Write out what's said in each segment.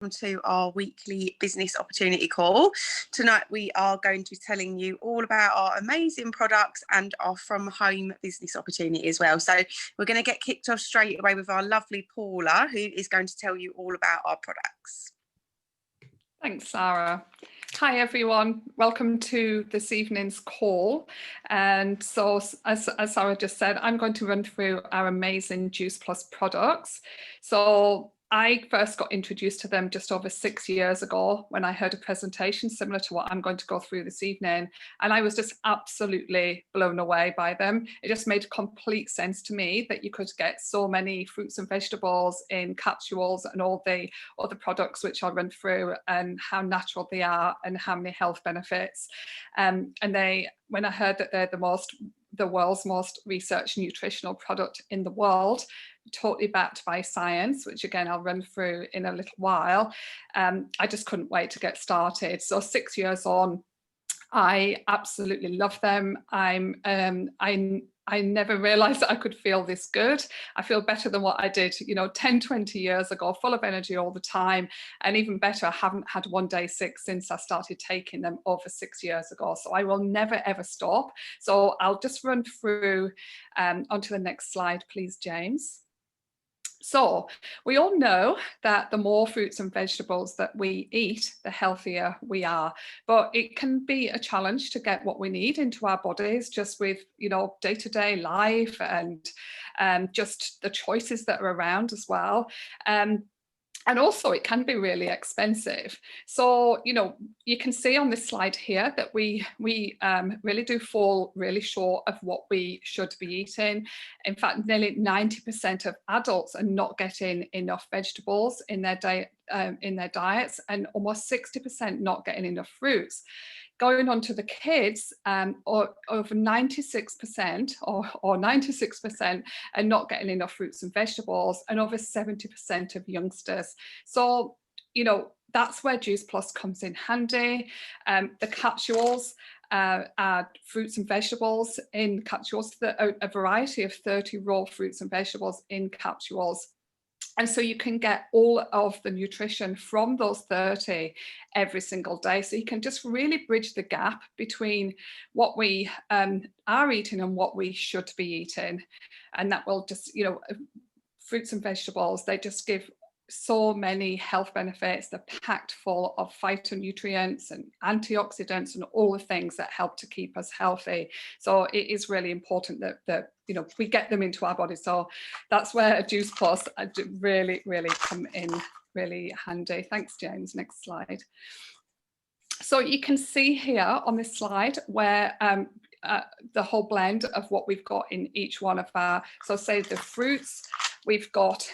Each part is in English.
to our weekly business opportunity call. Tonight we are going to be telling you all about our amazing products and our from home business opportunity as well. So we're going to get kicked off straight away with our lovely Paula, who is going to tell you all about our products. Thanks, Sara. Hi everyone, welcome to this evening's call. And so as Sara just said, I'm going to run through our amazing Juice Plus products. So I first got introduced to them just over 6 years ago when I heard a presentation similar to what I'm going to go through this evening. And I was just absolutely blown away by them. It just made complete sense to me that you could get so many fruits and vegetables in capsules and all the other products which I'll run through, and how natural they are and how many health benefits. And when I heard that they're the world's most researched nutritional product in the world, totally backed by science, which again I'll run through in a little while, I just couldn't wait to get started. So 6 years on, I absolutely love them. I never realized that I could feel this good. I feel better than what I did, 10, 20 years ago, full of energy all the time. And even better, I haven't had one day sick since I started taking them over 6 years ago. So I will never, ever stop. So I'll just run through onto the next slide, please, James. So we all know that the more fruits and vegetables that we eat, the healthier we are. But it can be a challenge to get what we need into our bodies just with, day-to-day life and just the choices that are around as well. And also it can be really expensive. So, you can see on this slide here that we really do fall really short of what we should be eating. In fact, nearly 90% of adults are not getting enough vegetables in their diets, and almost 60% not getting enough fruits. Going on to the kids, or over 96% or 96% are not getting enough fruits and vegetables, and over 70% of youngsters. So, that's where Juice Plus comes in handy. The capsules add fruits and vegetables in capsules, a variety of 30 raw fruits and vegetables in capsules. And so you can get all of the nutrition from those 30 every single day. So you can just really bridge the gap between what we are eating and what we should be eating. And that will just, fruits and vegetables, they just give so many health benefits. They're packed full of phytonutrients and antioxidants and all the things that help to keep us healthy. So it is really important that we get them into our body. So that's where a Juice Plus really, really come in really handy. Thanks, James. Next slide. So you can see here on this slide where the whole blend of what we've got in each one of our, so say the fruits, we've got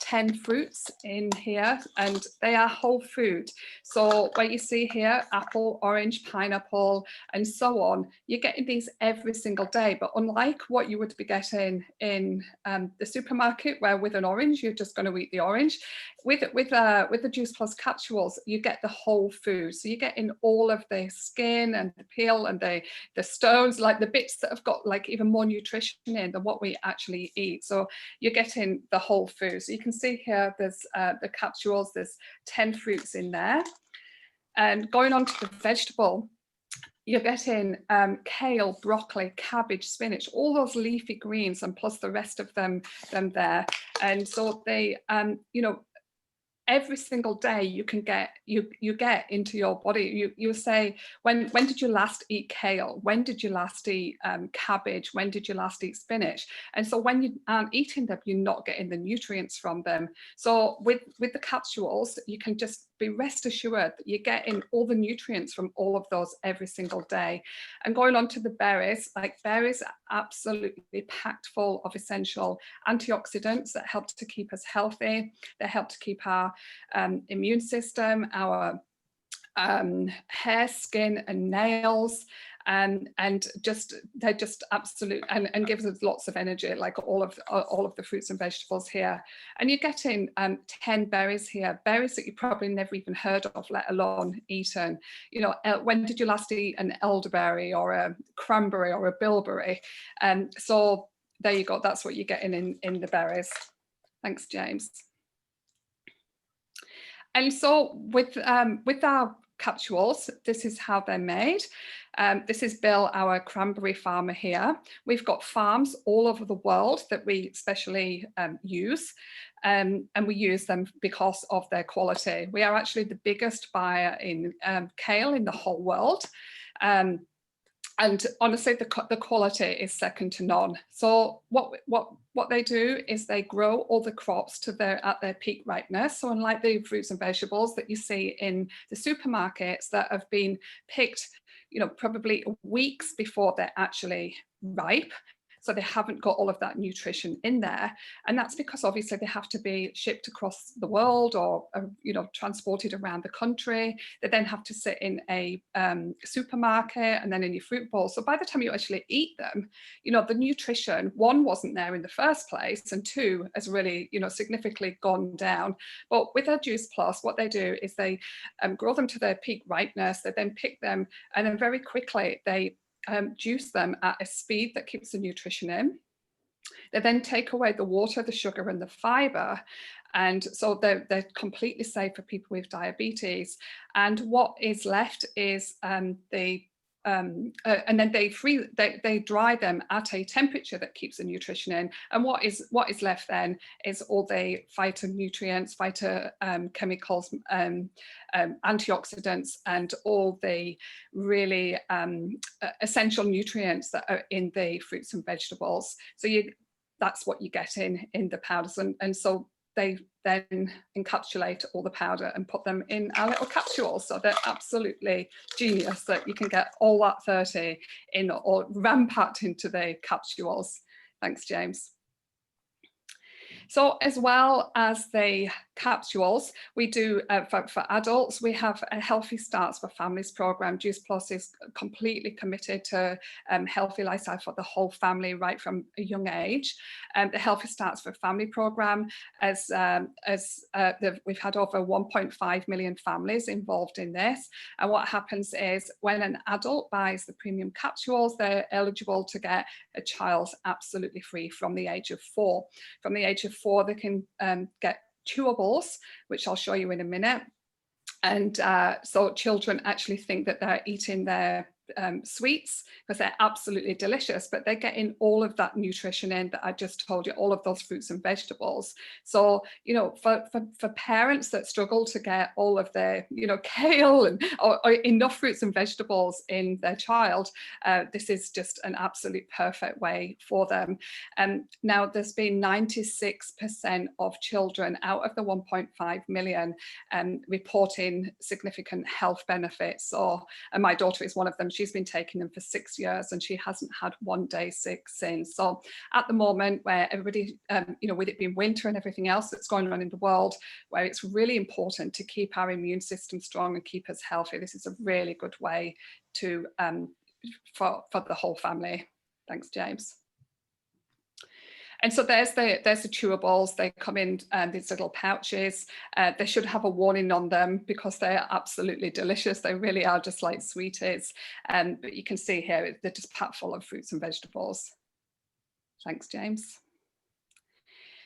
10 fruits in here, and they are whole food. So where you see here, apple, orange, pineapple, and so on, you're getting these every single day. But unlike what you would be getting in the supermarket, where with an orange, you're just going to eat the orange, with the Juice Plus capsules, you get the whole food. So you're getting all of the skin and the peel and the stones, like the bits that have got like even more nutrition in than what we actually eat. So you're getting the whole food. So you can see here, there's the capsules, there's 10 fruits in there. And going on to the vegetable, you're getting kale, broccoli, cabbage, spinach, all those leafy greens, and plus the rest of them there. And so they, every single day you can get into your body. You say, when did you last eat kale? When did you last eat cabbage? When did you last eat spinach? And so when you aren't eating them, you're not getting the nutrients from them. So with the capsules, you can just be rest assured that you're getting all the nutrients from all of those every single day. And going on to the berries, like berries are absolutely packed full of essential antioxidants that help to keep us healthy. They help to keep our immune system, our hair, skin, and nails, and they're just absolute, and gives us lots of energy, like all of the fruits and vegetables here. And you're getting 10 berries here, berries that you probably never even heard of, let alone eaten. When did you last eat an elderberry or a cranberry or a bilberry? So there you go, that's what you're getting in the berries. Thanks, James. And so with our capsules, this is how they're made. This is Bill, our cranberry farmer here. We've got farms all over the world that we specially use, and we use them because of their quality. We are actually the biggest buyer in kale in the whole world. And honestly, the quality is second to none. So what they do is they grow all the crops at their peak ripeness. So unlike the fruits and vegetables that you see in the supermarkets that have been picked, probably weeks before they're actually ripe. So they haven't got all of that nutrition in there. And that's because obviously they have to be shipped across the world or, transported around the country. They then have to sit in a supermarket and then in your fruit bowl. So by the time you actually eat them, the nutrition, one, wasn't there in the first place, and two, has really, significantly gone down. But with our Juice Plus, what they do is they grow them to their peak ripeness. They then pick them, and then very quickly they juice them at a speed that keeps the nutrition in. They then take away the water, the sugar, and the fiber. And so they're completely safe for people with diabetes. And what is left is and then they dry them at a temperature that keeps the nutrition in. And what is left then is all the phytonutrients, phytochemicals, antioxidants, and all the really essential nutrients that are in the fruits and vegetables. So that's what you get in the powders, and so they then encapsulate all the powder and put them in our little capsules. So they're absolutely genius that you can get all that 30 in or ram-packed into the capsules. Thanks, James. So as well as the capsules, we do, for adults, we have a Healthy Starts for Families program. Juice Plus is completely committed to healthy lifestyle for the whole family right from a young age. The Healthy Starts for Family program, we've had over 1.5 million families involved in this. And what happens is when an adult buys the premium capsules, they're eligible to get a child absolutely free from the age of 4. From the age of 4, they can get chewables, which I'll show you in a minute. And so children actually think that they're eating their sweets because they're absolutely delicious, but they're getting all of that nutrition in that I just told you, all of those fruits and vegetables. So, for parents that struggle to get all of their, kale and or enough fruits and vegetables in their child, this is just an absolute perfect way for them. Now, there's been 96% of children out of the 1.5 million reporting significant health benefits. So, and my daughter is one of them. She's been taking them for 6 years and she hasn't had one day sick since. So at the moment where everybody, with it being winter and everything else that's going on in the world, where it's really important to keep our immune system strong and keep us healthy, this is a really good way to for the whole family. Thanks, James. And so there's the chewables. They come in these little pouches. They should have a warning on them because they're absolutely delicious. They really are just like sweeties. But you can see here, they're just packed full of fruits and vegetables. Thanks, James.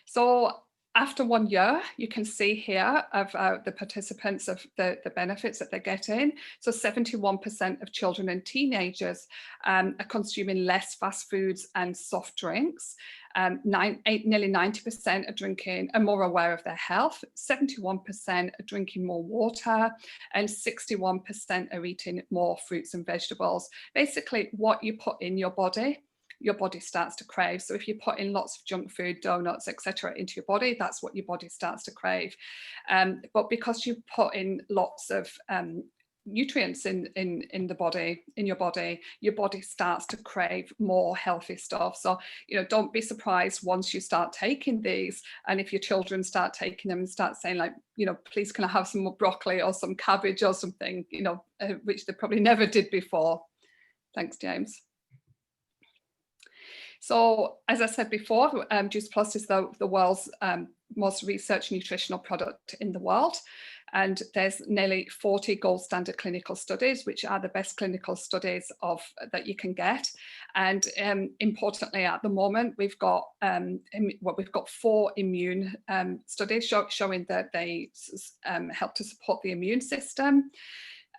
So after 1 year, you can see here of the participants of the benefits that they're getting. So 71% of children and teenagers are consuming less fast foods and soft drinks. Nearly 90% are drinking, are more aware of their health. 71% are drinking more water, and 61% are eating more fruits and vegetables. Basically, what you put in your body starts to crave. So if you put in lots of junk food, donuts, etc., into your body, that's what your body starts to crave. But because you put in lots of nutrients in your body starts to crave more healthy stuff. So don't be surprised once you start taking these, and if your children start taking them and start saying like, please can I have some more broccoli or some cabbage or something, which they probably never did before. Thanks, James. So as I said before, Juice Plus is the world's most researched nutritional product in the world. And there's nearly 40 gold standard clinical studies, which are the best clinical studies that you can get. And importantly, at the moment, we've got 4 immune studies showing that they help to support the immune system.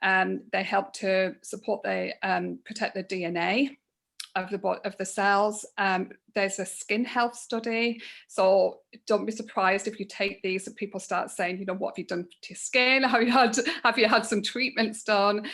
They help to support protect the DNA of the cells. There's a skin health study, so don't be surprised if you take these and people start saying, you know, what have you done to your skin? Have you had some treatments done?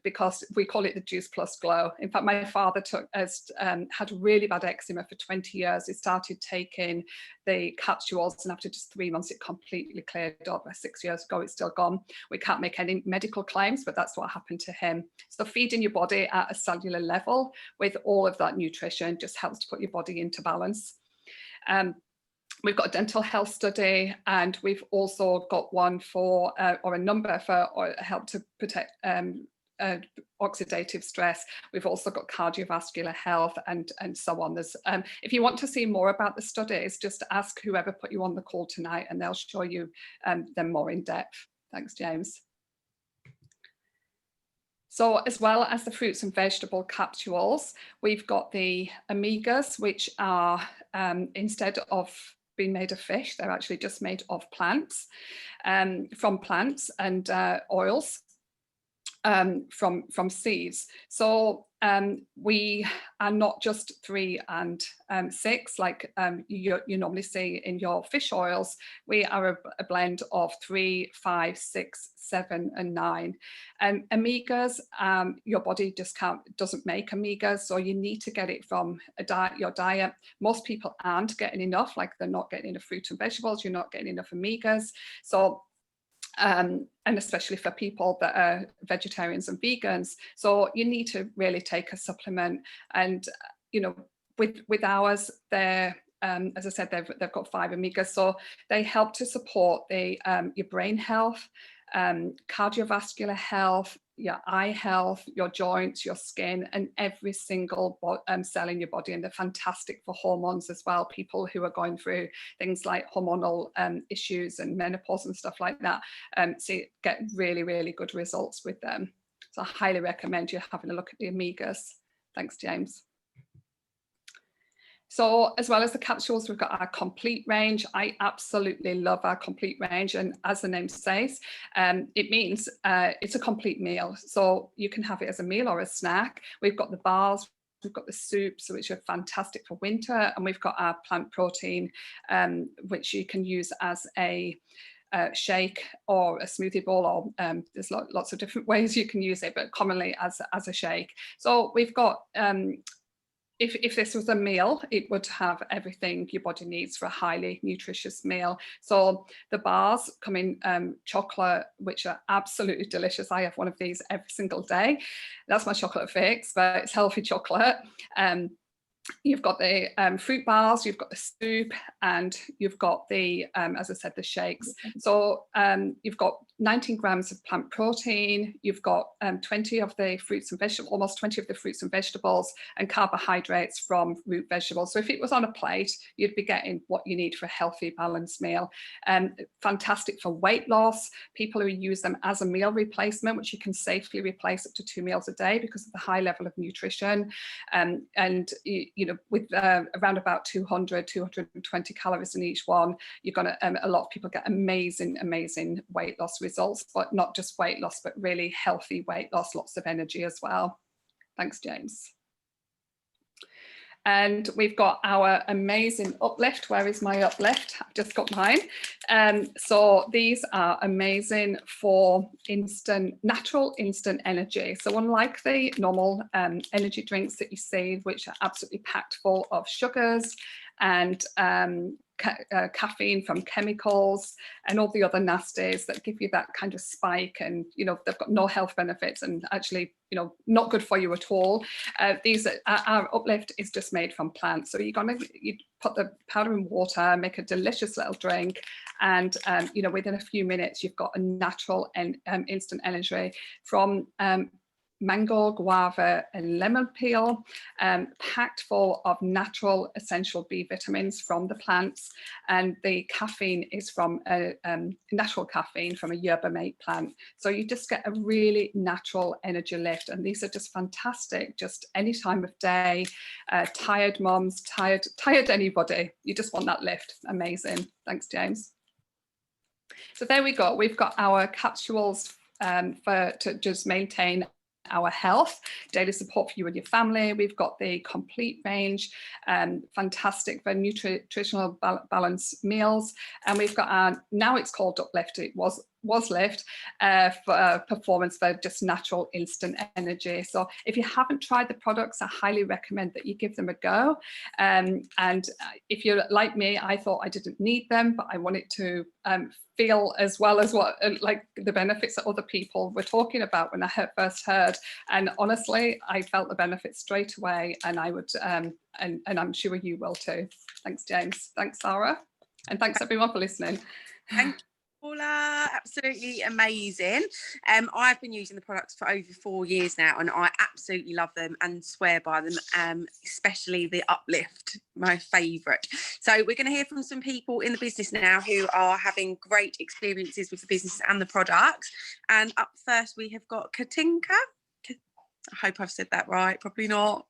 Because we call it the Juice Plus Glow. In fact, my father had really bad eczema for 20 years. He started taking the capsules, and after just 3 months, it completely cleared up. 6 years ago, it's still gone. We can't make any medical claims, but that's what happened to him. So feeding your body at a cellular level with all of that nutrition just helps to put your body into balance. We've got a dental health study, and we've also got one for, or a number for help to protect oxidative stress. We've also got cardiovascular health and so on. There's, if you want to see more about the studies, just ask whoever put you on the call tonight and they'll show you them more in depth. Thanks, James. So as well as the fruits and vegetable capsules, we've got the omegas, which are instead of being made of fish, they're actually just made of plants, from plants and oils from seeds. So we are not just 3 and 6 like you normally see in your fish oils. We are a blend of 3, 5, 6, 7 and 9. And omegas, your body just doesn't make omegas, so you need to get it from your diet. Most people aren't getting enough, like they're not getting enough fruit and vegetables, you're not getting enough omegas. So and especially for people that are vegetarians and vegans. So you need to really take a supplement. And, you know, with ours, they're, as I said, they've got 5 omegas. So they help to support your brain health, cardiovascular health, your eye health, your joints, your skin, and every single cell in your body. And they're fantastic for hormones as well. People who are going through things like hormonal issues and menopause and stuff like that, get really, really good results with them. So I highly recommend you having a look at the omegas. Thanks, James. So as well as the capsules, we've got our complete range. I absolutely love our complete range. And as the name says, it means it's a complete meal. So you can have it as a meal or a snack. We've got the bars, we've got the soups, which are fantastic for winter. And we've got our plant protein, which you can use as a shake or a smoothie bowl, or there's lots of different ways you can use it, but commonly as a shake. So we've got, if this was a meal, it would have everything your body needs for a highly nutritious meal. So the bars come in chocolate, which are absolutely delicious. I have one of these every single day. That's my chocolate fix, but it's healthy chocolate. You've got the fruit bars, you've got the soup, and you've got the, as I said, the shakes. So you've got 19 grams of plant protein, you've got 20 of the fruits and vegetables, almost 20 of the fruits and vegetables, and carbohydrates from root vegetables. So if it was on a plate, you'd be getting what you need for a healthy, balanced meal. Fantastic for weight loss. People who use them as a meal replacement, which you can safely replace up to 2 meals a day because of the high level of nutrition. And you know, with around about 200, 220 calories in each one, you're gonna, a lot of people get amazing weight loss results, but not just weight loss, but really healthy weight loss, lots of energy as well. Thanks, James. And we've got our amazing uplift. Where is my uplift? I've just got mine. So these are amazing for natural instant energy. So unlike the normal energy drinks that you see, which are absolutely packed full of sugars and caffeine from chemicals and all the other nasties that give you that kind of spike, and you know, they've got no health benefits and actually, you know, not good for you at all. Our uplift is just made from plants. So you put the powder in water, make a delicious little drink, and you know, within a few minutes you've got a natural and instant energy from mango, guava and lemon peel, packed full of natural essential B vitamins from the plants, and the caffeine is from a natural caffeine from a yerba mate plant. So you just get a really natural energy lift, and these are just fantastic, just any time of day, tired moms, tired anybody, you just want that lift. Amazing. Thanks, James. So there we go, we've got our capsules to just maintain our health, daily support for you and your family. We've got the complete range, fantastic for nutritional balanced meals, and we've got our, now it's called Uplift, it was Lift, for performance, for just natural instant energy. So if you haven't tried the products, I highly recommend that you give them a go. And if you're like me, I thought I didn't need them, but I wanted to feel as well as what like the benefits that other people were talking about when I first heard. And honestly, I felt the benefits straight away, and I would, and I'm sure you will too. Thanks, James. Thanks, Sara. And thanks everyone for listening. Thank you, Paula. Absolutely amazing. I've been using the products for over 4 years now, and I absolutely love them and swear by them, especially the Uplift, my favourite. So we're going to hear from some people in the business now who are having great experiences with the business and the products. And up first we have got Katinka. I hope I've said that right, probably not.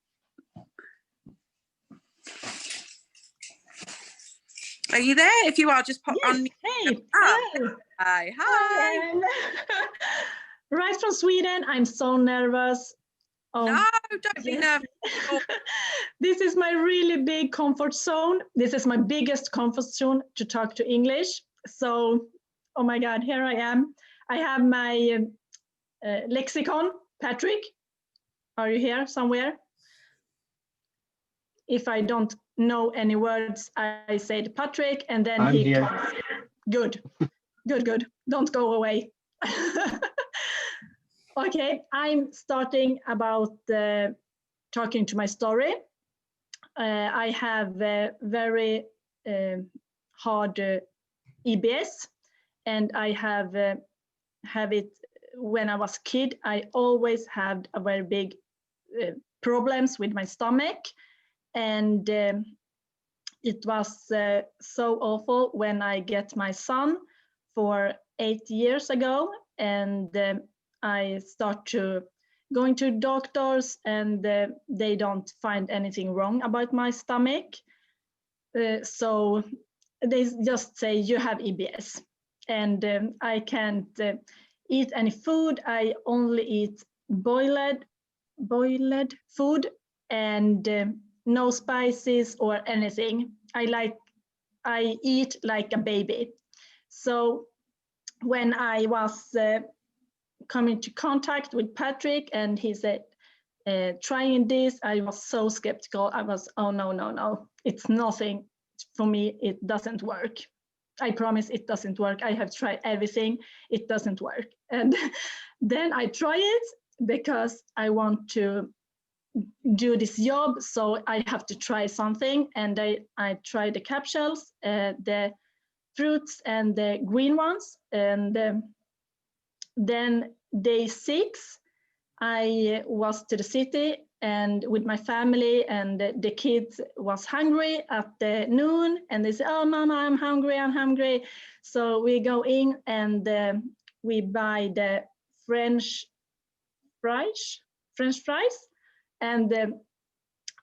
Are you there? If you are, just pop on. Hey, hello. Hi. Right from Sweden. I'm so nervous. Oh, no, don't be nervous. This is my really big comfort zone. This is my biggest comfort zone to talk to English. So, oh my God, here I am. I have my lexicon. Patrick, are you here somewhere? If I don't know any words, I say to Patrick, and then I'm here. Comes. Good. Don't go away. Okay, I'm starting about talking to my story. I have a very hard EBS, and I have it when I was a kid. I always had a very big problems with my stomach. And it was so awful when I get my son for 8 years ago, and I start to going to doctors, and they don't find anything wrong about my stomach. So they just say you have EBS, and I can't eat any food. I only eat boiled food, and no spices or anything. I eat like a baby. So when I was coming to contact with Patrick, and he said, trying this, I was so skeptical. I was, oh no, it's nothing for me. It doesn't work. I promise it doesn't work. I have tried everything. It doesn't work. And then I try it because I want to do this job, so I have to try something, and I tried the capsules, the fruits and the green ones, and then day 6 I was to the city and with my family, and the kids was hungry at the noon, and they said, oh mama, I'm hungry. So we go in, and we buy the French fries, and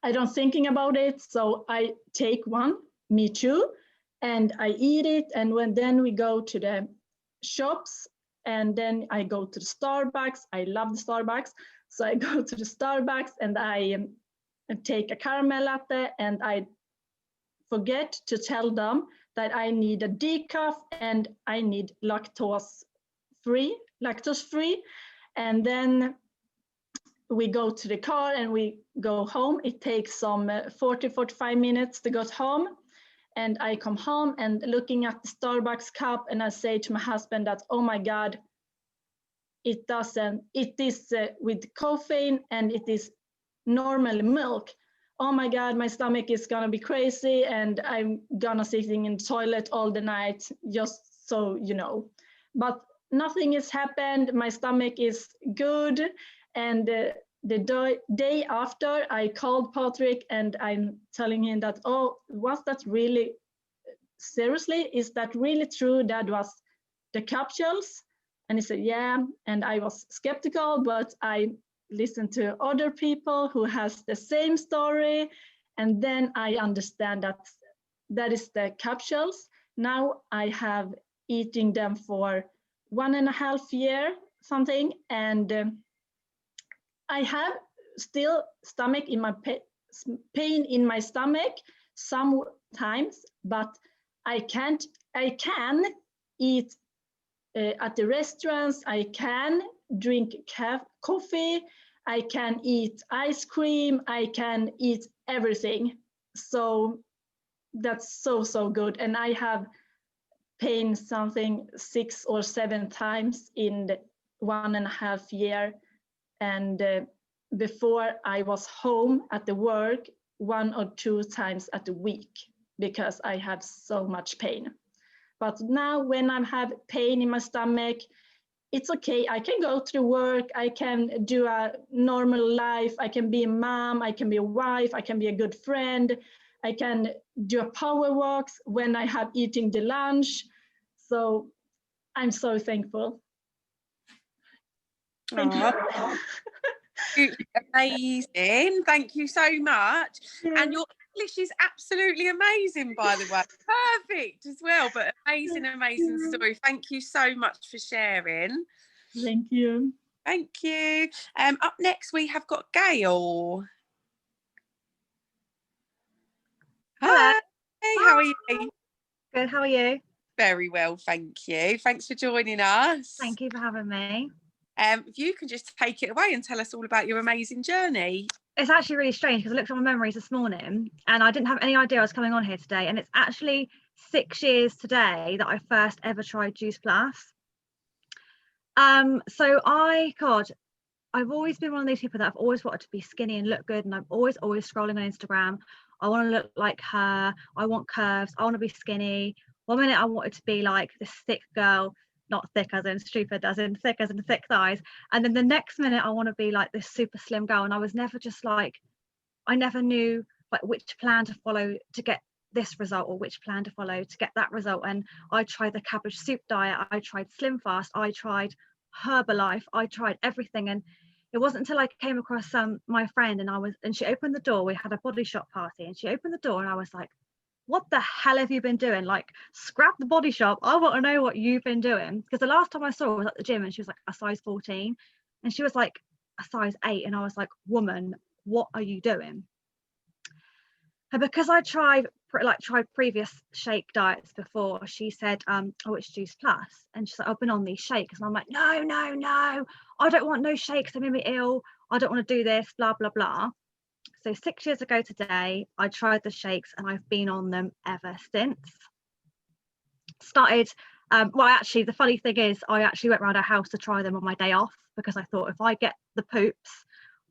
I don't thinking about it, so I take one, me too, and I eat it. And then we go to the shops, and then I go to the Starbucks. I love the Starbucks, so I go to the Starbucks, and I take a caramel latte, and I forget to tell them that I need a decaf and I need lactose free, and then we go to the car and we go home. It takes some 40-45 minutes to go home, and I come home and looking at the Starbucks cup, and I say to my husband that, oh my God, it is with caffeine, and it is normal milk. Oh my God, my stomach is gonna be crazy, and I'm gonna sitting in the toilet all the night, just so you know. But nothing has happened. My stomach is good, And the day after, I called Patrick and I'm telling him that, oh, was that really, seriously, is that really true? That was the capsules? And he said, yeah. And I was skeptical, but I listened to other people who has the same story. And then I understand that that is the capsules. Now I have eating them for 1.5 years, something. And I have still stomach in my pain in my stomach sometimes, but I can eat at the restaurants. I can drink coffee. I can eat ice cream. I can eat everything. So that's so good. And I have pain something 6 or 7 times in the 1.5 year. And before I was home at the work 1 or 2 times at a week because I have so much pain. But now when I have pain in my stomach, it's okay. I can go to work. I can do a normal life. I can be a mom. I can be a wife. I can be a good friend. I can do a power walks when I have eating the lunch. So I'm so thankful. Thank you. Amazing. Thank you so much. Yeah. And your English is absolutely amazing, by the way. Perfect as well, but amazing story. Thank you so much for sharing. Thank you. Thank you. Up next we have got Gail. Hello. Hey, how are you? Good, how are you? Very well, thank you. Thanks for joining us. Thank you for having me. If you can just take it away and tell us all about your amazing journey. It's actually really strange because I looked at my memories this morning and I didn't have any idea I was coming on here today, and it's actually 6 years today that I first ever tried Juice Plus. So I've always been one of these people that I've always wanted to be skinny and look good, and I'm always scrolling on Instagram. I want to look like her. I want curves. I want to be skinny. 1 minute I wanted to be like this thick girl, not thick as in stupid, as in thick thighs. And then the next minute I want to be like this super slim girl. And I was never just like, I never knew like which plan to follow to get this result or which plan to follow to get that result. And I tried the cabbage soup diet. I tried Slim Fast. I tried Herbalife. I tried everything. And it wasn't until I came across my friend and she opened the door. We had a Body Shop party and she opened the door and I was like, what the hell have you been doing? Like, scrap the Body Shop. I want to know what you've been doing. Because the last time I saw her was at the gym and she was like a size 14 and she was like a size 8. And I was like, woman, what are you doing? And because I tried previous shake diets before, she said, oh, it's Juice Plus. And she's like, I've been on these shakes. And I'm like, no, I don't want no shakes. They made me ill. I don't want to do this, blah, blah, blah. So 6 years ago today, I tried the shakes and I've been on them ever since. Started, actually, the funny thing is I actually went around our house to try them on my day off because I thought if I get the poops,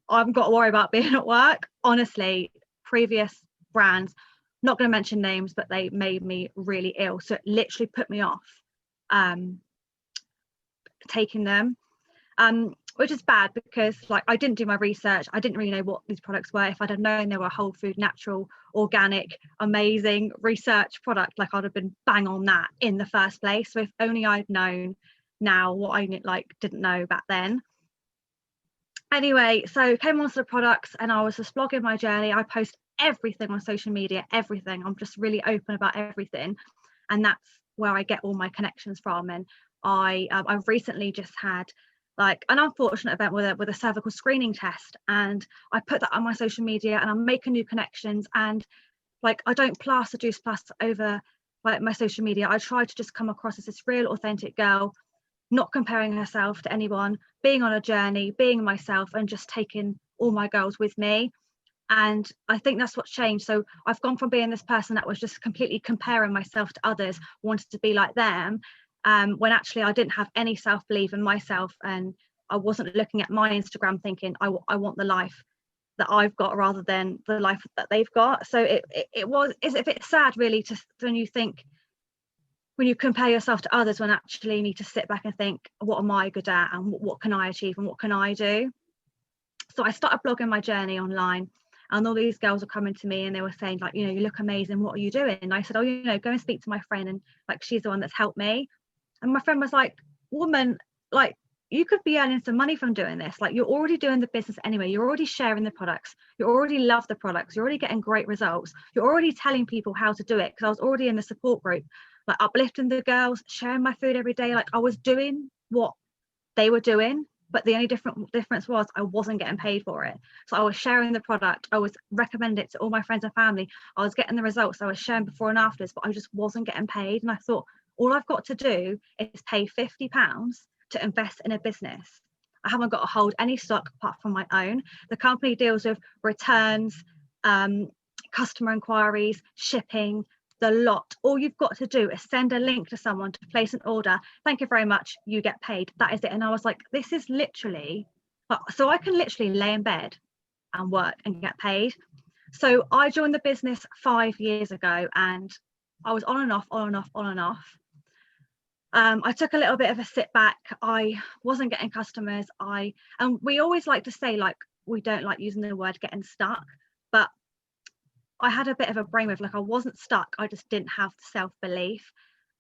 I've got to worry about being at work. Honestly, previous brands, not going to mention names, but they made me really ill. So it literally put me off taking them. Which is bad because like I didn't do my research. I didn't really know what these products were. If I'd have known they were a whole food, natural, organic, amazing research product, like I'd have been bang on that in the first place. So if only I'd known now what I didn't know back then. Anyway, so came onto the products and I was just blogging my journey. I post everything on social media, everything. I'm just really open about everything. And that's where I get all my connections from. And I've recently just had like an unfortunate event with a cervical screening test, and I put that on my social media and I'm making new connections, and like I don't plaster Juice Plus over like my social media. I try to just come across as this real authentic girl, not comparing herself to anyone, being on a journey, being myself, and just taking all my girls with me. And I think that's what's changed. So I've gone from being this person that was just completely comparing myself to others, wanted to be like them, when actually I didn't have any self-belief in myself, and I wasn't looking at my Instagram thinking I want the life that I've got rather than the life that they've got. So it's a bit sad really when you compare yourself to others, when actually you need to sit back and think, what am I good at and what can I achieve and what can I do? So I started blogging my journey online, and all these girls were coming to me and they were saying like, you know, you look amazing, what are you doing? And I said, oh, you know, go and speak to my friend, and like, she's the one that's helped me. And my friend was like, woman, like, you could be earning some money from doing this. Like, you're already doing the business anyway. You're already sharing the products. You already love the products. You're already getting great results. You're already telling people how to do it. Because I was already in the support group, like uplifting the girls, sharing my food every day. Like, I was doing what they were doing, but the only difference was I wasn't getting paid for it. So I was sharing the product. I was recommending it to all my friends and family. I was getting the results. I was sharing before and afters, but I just wasn't getting paid. And I thought, all I've got to do is pay £50 to invest in a business. I haven't got to hold any stock apart from my own. The company deals with returns, customer inquiries, shipping, the lot. All you've got to do is send a link to someone to place an order. Thank you very much. You get paid. That is it. And I was like, this is literally, so I can literally lay in bed and work and get paid. So I joined the business 5 years ago, and I was on and off, on and off, on and off. I took a little bit of a sit back. I wasn't getting customers. And we always like to say, like, we don't like using the word getting stuck, but I had a bit of a brainwave. Like, I wasn't stuck. I just didn't have the self-belief,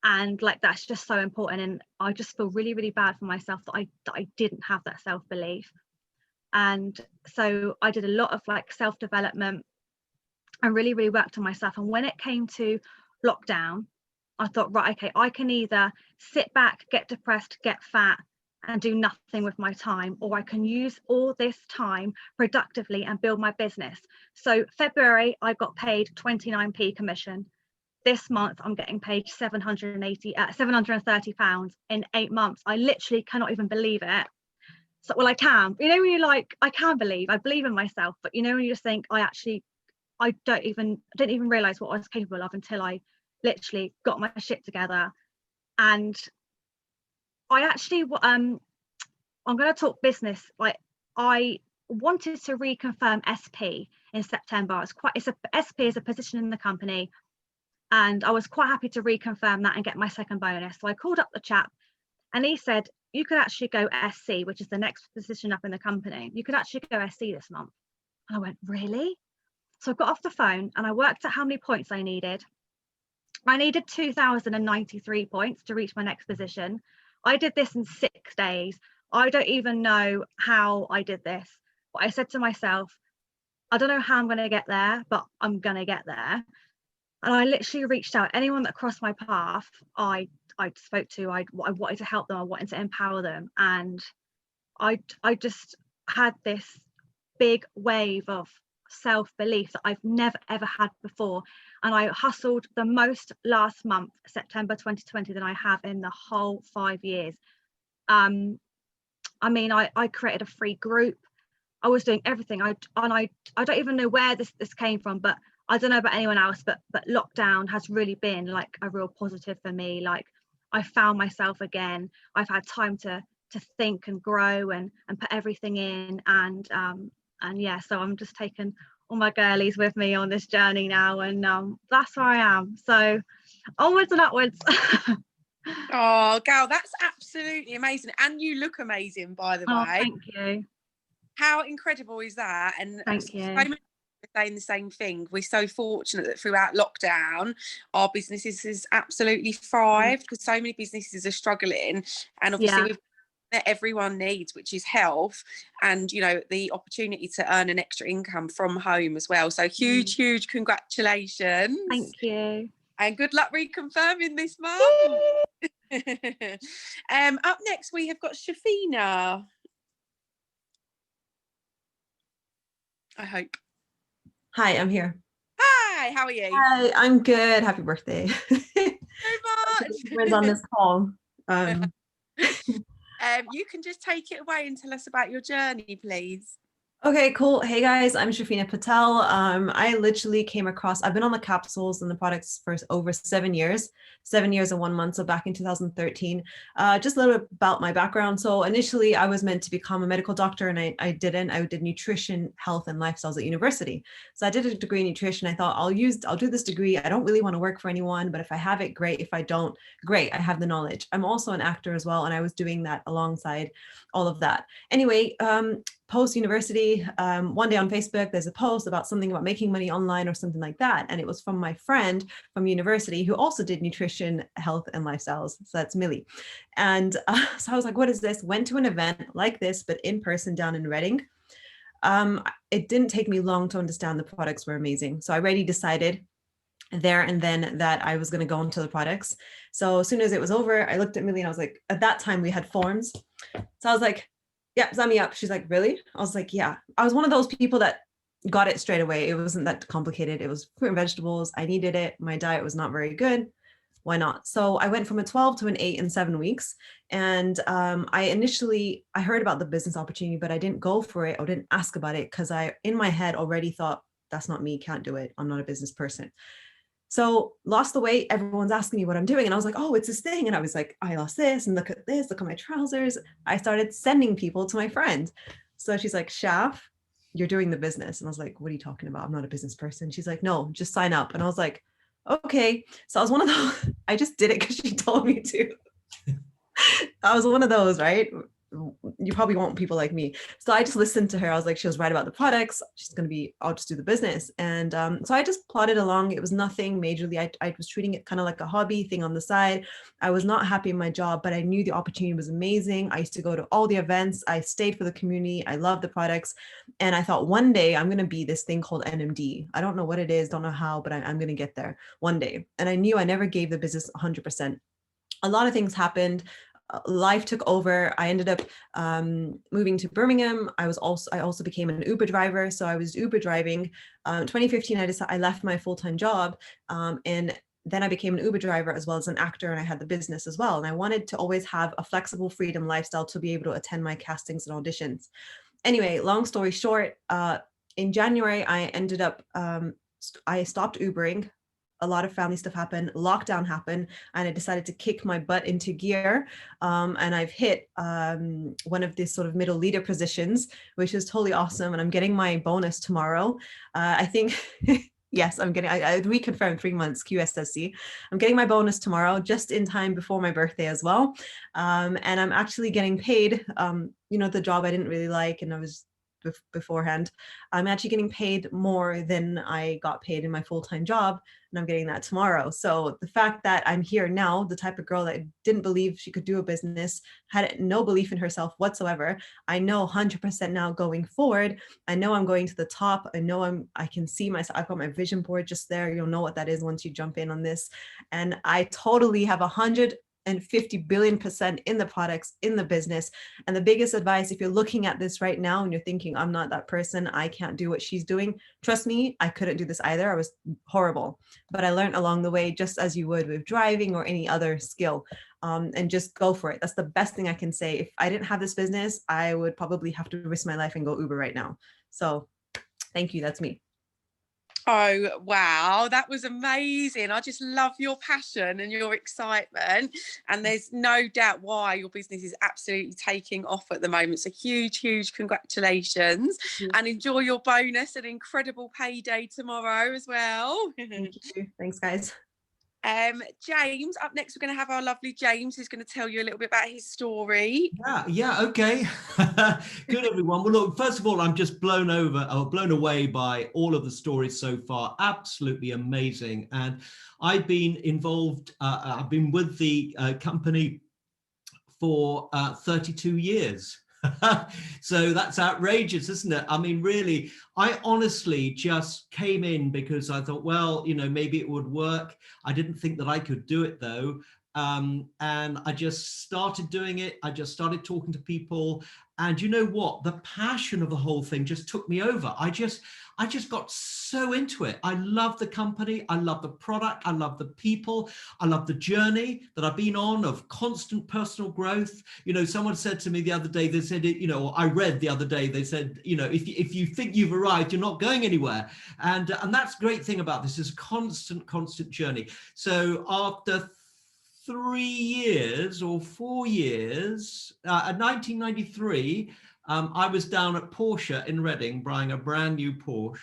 and like, that's just so important. And I just feel really, really bad for myself that I didn't have that self-belief. And so I did a lot of like self-development and really, really worked on myself. And when it came to lockdown, I thought, right, okay, I can either sit back, get depressed, get fat, and do nothing with my time, or I can use all this time productively and build my business. So February, I got paid 29p commission. This month, I'm getting paid £730 in 8 months. I literally cannot even believe it. So, well, I can. You know, when you're like, I believe in myself, but you know, when you just think, I didn't even realize what I was capable of until I literally got my shit together. And I actually I'm going to talk business. Like, I wanted to reconfirm SP in September. SP is a position in the company, and I was quite happy to reconfirm that and get my second bonus. So I called up the chap, and he said, you could actually go SC, which is the next position up in the company. You could actually go SC this month. And I went, really? So I got off the phone and I worked out how many points I needed. I needed 2,093 points to reach my next position. I did this in 6 days. I don't even know how I did this, but I said to myself, I don't know how I'm going to get there, but I'm going to get there. And I literally reached out. Anyone that crossed my path, I spoke to. I wanted to help them. I wanted to empower them. And I just had this big wave of self-belief that I've never ever had before. And I hustled the most last month, September 2020, than I have in the whole 5 years. I mean, I created a free group. I was doing everything. I don't even know where this came from, but I don't know about anyone else, but lockdown has really been like a real positive for me. Like, I found myself again. I've had time to think and grow and put everything in, and yeah, so I'm just taking all my girlies with me on this journey now, and that's where I am. So onwards and upwards. Oh, Gal, that's absolutely amazing, and you look amazing, by the way. Thank you. How incredible is that? And thank you. So many people are saying the same thing. We're so fortunate that throughout lockdown, our businesses has absolutely thrived, because so many businesses are struggling, and obviously we've that everyone needs, which is health, and you know, the opportunity to earn an extra income from home as well. So huge congratulations. Thank you, and good luck reconfirming this month. Up next we have got Shafina, I hope. Hi, I'm here. Hi, how are you? Hi, I'm good. Happy birthday. So much. Everyone's on this call. You can just take it away and tell us about your journey, please. Okay, cool. Hey guys, I'm Shafina Patel. I literally came across, I've been on the capsules and the products for over 7 years, 7 years and 1 month. So back in 2013, just a little bit about my background. So initially I was meant to become a medical doctor, and I didn't. I did nutrition, health and lifestyles at university. So I did a degree in nutrition. I thought I'll do this degree. I don't really want to work for anyone, but if I have it, great. If I don't, great. I have the knowledge. I'm also an actor as well, and I was doing that alongside all of that. Anyway, post-university, one day on Facebook, there's a post about something about making money online or something like that. And it was from my friend from university who also did nutrition, health, and lifestyles. So that's Millie. And so I was like, what is this? Went to an event like this, but in person down in Reading. It didn't take me long to understand the products were amazing. So I already decided there and then that I was going to go into the products. So as soon as it was over, I looked at Millie and I was like, at that time we had forms. So I was like, yeah, sign me up. She's like, really? I was like, yeah. I was one of those people that got it straight away. It wasn't that complicated. It was fruit and vegetables. I needed it. My diet was not very good. Why not? So I went from a 12 to an 8 in 7 weeks. And I heard about the business opportunity, but I didn't go for it or didn't ask about it because I, in my head, already thought, that's not me, can't do it. I'm not a business person. So lost the weight, everyone's asking me what I'm doing. And I was like, oh, it's this thing. And I was like, I lost this and look at this, look at my trousers. I started sending people to my friend. So she's like, Shaf, you're doing the business. And I was like, what are you talking about? I'm not a business person. She's like, no, just sign up. And I was like, okay. So I was one of those, I just did it because she told me to. I was one of those, right? You probably want people like me. So I just listened to her. I was like, she was right about the products. She's going to be, I'll just do the business. And so I just plodded along. It was nothing majorly. I was treating it kind of like a hobby thing on the side. I was not happy in my job, but I knew the opportunity was amazing. I used to go to all the events. I stayed for the community. I loved the products. And I thought one day I'm going to be this thing called NMD. I don't know what it is, don't know how, but I'm going to get there one day. And I knew I never gave the business 100%. A lot of things happened. Life took over. I ended up moving to Birmingham. I also became an Uber driver. So I was Uber driving. 2015, I left my full-time job, and then I became an Uber driver as well as an actor, and I had the business as well. And I wanted to always have a flexible freedom lifestyle to be able to attend my castings and auditions. Anyway, long story short, in January, I ended up, I stopped Ubering. A lot of family stuff happened, lockdown happened, and I decided to kick my butt into gear. And I've hit one of these sort of middle leader positions, which is totally awesome. And I'm getting my bonus tomorrow. I think, yes, I'm getting, I reconfirmed 3 months QSSC. I'm getting my bonus tomorrow, just in time before my birthday as well. And I'm actually getting paid, the job I didn't really like, and I was beforehand, I'm actually getting paid more than I got paid in my full-time job, and I'm getting that tomorrow. So the fact that I'm here now, the type of girl that didn't believe she could do a business, had no belief in herself whatsoever, I know 100% now going forward, I know I'm going to the top. I know I can see myself. I've got my vision board just there. You'll know what that is once you jump in on this. And I totally have 150 billion% in the products, in the business. And the biggest advice, if you're looking at this right now and you're thinking, I'm not that person, I can't do what she's doing, trust me, I couldn't do this either. I was horrible, but I learned along the way, just as you would with driving or any other skill, and just go for it. That's the best thing I can say. If I didn't have this business, I would probably have to risk my life and go Uber right now. So thank you, that's me. Oh, wow. That was amazing. I just love your passion and your excitement. And there's no doubt why your business is absolutely taking off at the moment. So huge congratulations. And enjoy your bonus, an incredible payday tomorrow as well. Thank you. Thanks, guys. James, up next, we're going to have our lovely James, who's going to tell you a little bit about his story. Yeah, okay. Good, everyone. Well, look, first of all, I'm just blown away by all of the stories so far. Absolutely amazing. And I've been involved, I've been with the company for 32 years. So that's outrageous, isn't it? I mean, really, I honestly just came in because I thought, well, maybe it would work. I didn't think that I could do it, though. And I just started doing it. I just started talking to people. And you know what? The passion of the whole thing just took me over. I just got so into it. I love the company. I love the product. I love the people. I love the journey that I've been on of constant personal growth. Someone said to me the other day, they said, or I read the other day, they said, if you think you've arrived, you're not going anywhere. And that's the great thing about this, is a constant journey. So after 3 years or 4 years, in 1993, I was down at Porsche in Reading buying a brand new Porsche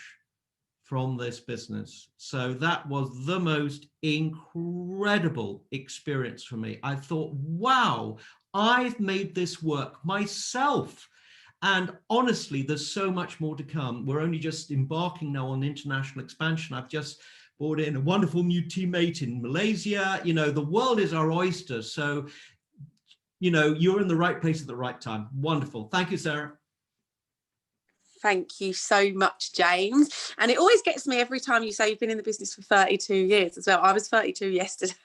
from this business. So that was the most incredible experience for me. I thought, wow, I've made this work myself. And honestly, there's so much more to come. We're only just embarking now on international expansion. I've just brought in a wonderful new teammate in Malaysia. You know, the world is our oyster. So, you know, you're in the right place at the right time. Wonderful. Thank you, Sarah. Thank you so much, James. And it always gets me every time you say you've been in the business for 32 years as well. I was 32 yesterday.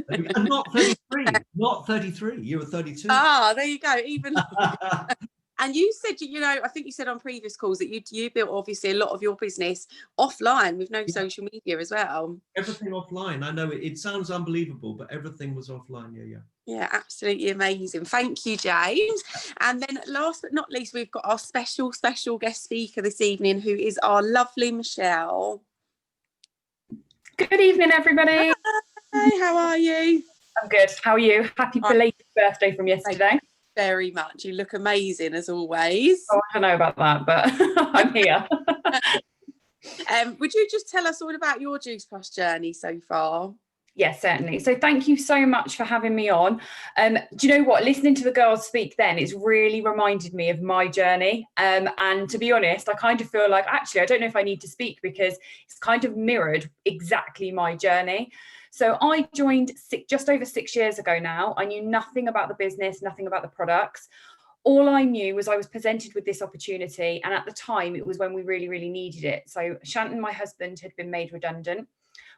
And not 33, not 33. You were 32. Ah, there you go. Even. And you said, you know, I think you said on previous calls that you built obviously a lot of your business offline with no social media as well. Everything offline. I know it sounds unbelievable, but everything was offline. Yeah. Yeah, absolutely amazing. Thank you, James. And then last but not least, we've got our special guest speaker this evening, who is our lovely Michelle. Good evening, everybody. Hi, how are you? I'm good. How are you? Happy belated birthday from yesterday. Very much. You look amazing as always. Oh, I don't know about that, but I'm here. Would you just tell us all about your Juice Plus journey so far? Yes, certainly. So thank you so much for having me on. Do you know what? Listening to the girls speak then, it's really reminded me of my journey. And to be honest, I kind of feel like, actually, I don't know if I need to speak because it's kind of mirrored exactly my journey. So I joined just over 6 years ago now. I knew nothing about the business, nothing about the products. All I knew was I was presented with this opportunity. And at the time, it was when we really, really needed it. So Shanton, my husband, had been made redundant.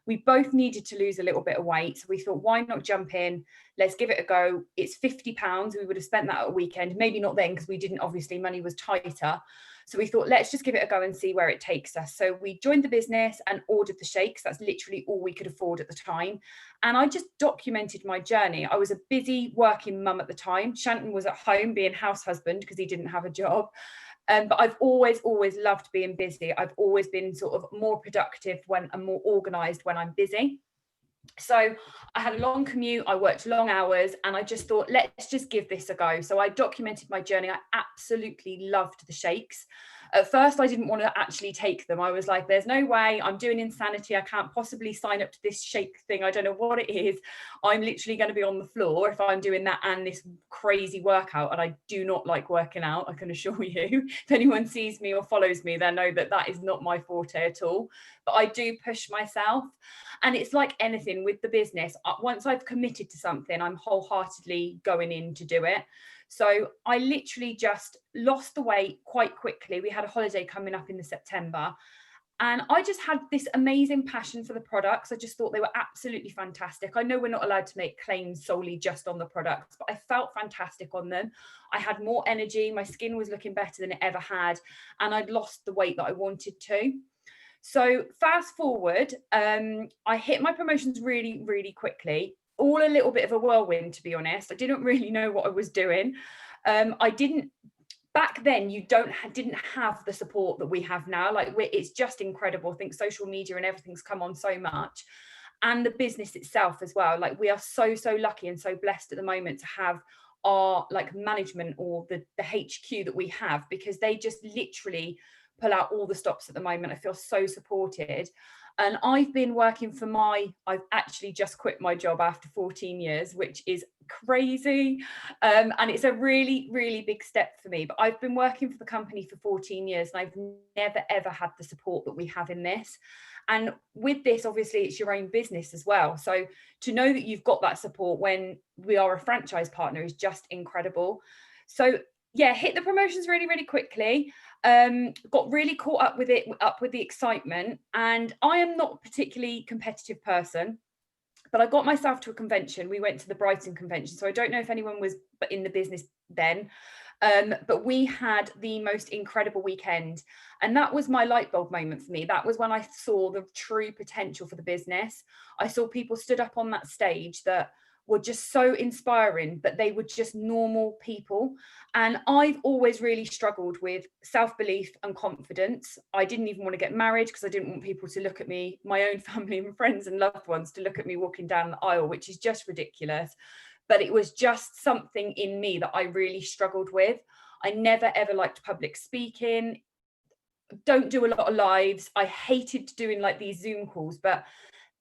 We both needed to lose a little bit of weight. So we thought, why not jump in? Let's give it a go. It's £50. We would have spent that at a weekend. Maybe not then because we didn't, obviously, money was tighter. So we thought, let's just give it a go and see where it takes us. So we joined the business and ordered the shakes. That's literally all we could afford at the time. And I just documented my journey. I was a busy working mum at the time. Shanton was at home being house husband because he didn't have a job. But I've always loved being busy. I've always been sort of more productive when I'm more organised when I'm busy. So I had a long commute, I worked long hours, and I just thought, let's just give this a go. So I documented my journey. I absolutely loved the shakes. At first, I didn't want to actually take them. I was like, there's no way, I'm doing insanity. I can't possibly sign up to this shake thing. I don't know what it is. I'm literally going to be on the floor if I'm doing that and this crazy workout. And I do not like working out, I can assure you. If anyone sees me or follows me, they know that that is not my forte at all. But I do push myself. And it's like anything with the business. Once I've committed to something, I'm wholeheartedly going in to do it. So I literally just lost the weight quite quickly. We had a holiday coming up in September. And I just had this amazing passion for the products. I just thought they were absolutely fantastic. I know we're not allowed to make claims solely just on the products, but I felt fantastic on them. I had more energy. My skin was looking better than it ever had. And I'd lost the weight that I wanted to. So fast forward, I hit my promotions really, really quickly. All a little bit of a whirlwind, to be honest. I didn't really know what I was doing. Back then, you didn't have the support that we have now. Like, it's just incredible. I think social media and everything's come on so much. And the business itself as well. Like, we are so lucky and so blessed at the moment to have our like management or the HQ that we have, because they just literally pull out all the stops at the moment. I feel so supported. And I've been working I've actually just quit my job after 14 years, which is crazy. And it's a really, really big step for me. But I've been working for the company for 14 years and I've never, ever had the support that we have in this. And with this, obviously, it's your own business as well. So to know that you've got that support when we are a franchise partner is just incredible. So yeah, hit the promotions really, really quickly. Got really caught up with the excitement. And I am not a particularly competitive person, but I got myself to a convention. We went to the Brighton convention. So I don't know if anyone was in the business then, but we had the most incredible weekend. And that was my light bulb moment for me. That was when I saw the true potential for the business. I saw people stood up on that stage that were just so inspiring, but they were just normal people. And I've always really struggled with self-belief and confidence. I didn't even want to get married because I didn't want people to look at me, my own family and friends and loved ones, to look at me walking down the aisle, which is just ridiculous. But it was just something in me that I really struggled with. I never, ever liked public speaking. Don't do a lot of lives. I hated doing like these Zoom calls, but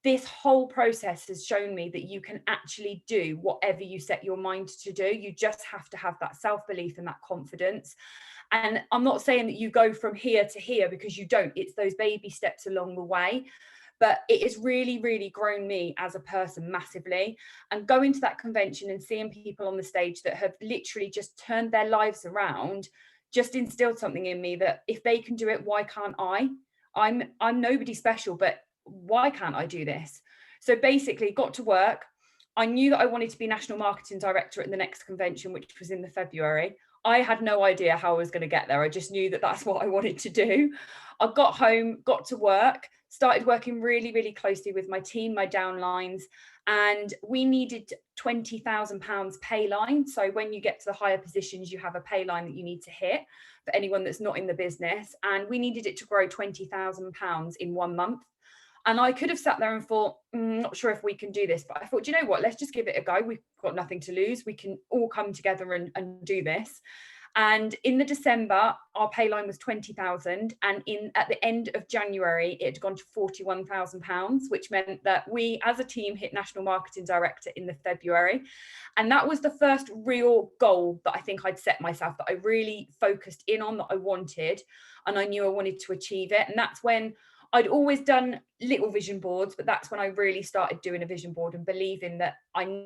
this whole process has shown me that you can actually do whatever you set your mind to do. You just have to have that self-belief and that confidence. And I'm not saying that you go from here to here, because you don't. It's those baby steps along the way. But it has really, really grown me as a person massively. And going to that convention and seeing people on the stage that have literally just turned their lives around just instilled something in me that if they can do it, why can't I? I'm nobody special, but why can't I do this? So basically got to work. I knew that I wanted to be National Marketing Director at the next convention, which was in the February. I had no idea how I was going to get there. I just knew that that's what I wanted to do. I got home, got to work, started working really, really closely with my team, my downlines, and we needed £20,000 pay line. So when you get to the higher positions, you have a pay line that you need to hit for anyone that's not in the business. And we needed it to grow £20,000 in 1 month. And I could have sat there and thought, not sure if we can do this, but I thought, do you know what, let's just give it a go. We've got nothing to lose. We can all come together and do this. And in the December, our pay line was 20,000. And at the end of January, it had gone to £41,000, which meant that we as a team hit National Marketing Director in the February. And that was the first real goal that I think I'd set myself, that I really focused in on, that I wanted. And I knew I wanted to achieve it. And that's when I'd always done little vision boards, but that's when I really started doing a vision board and believing that I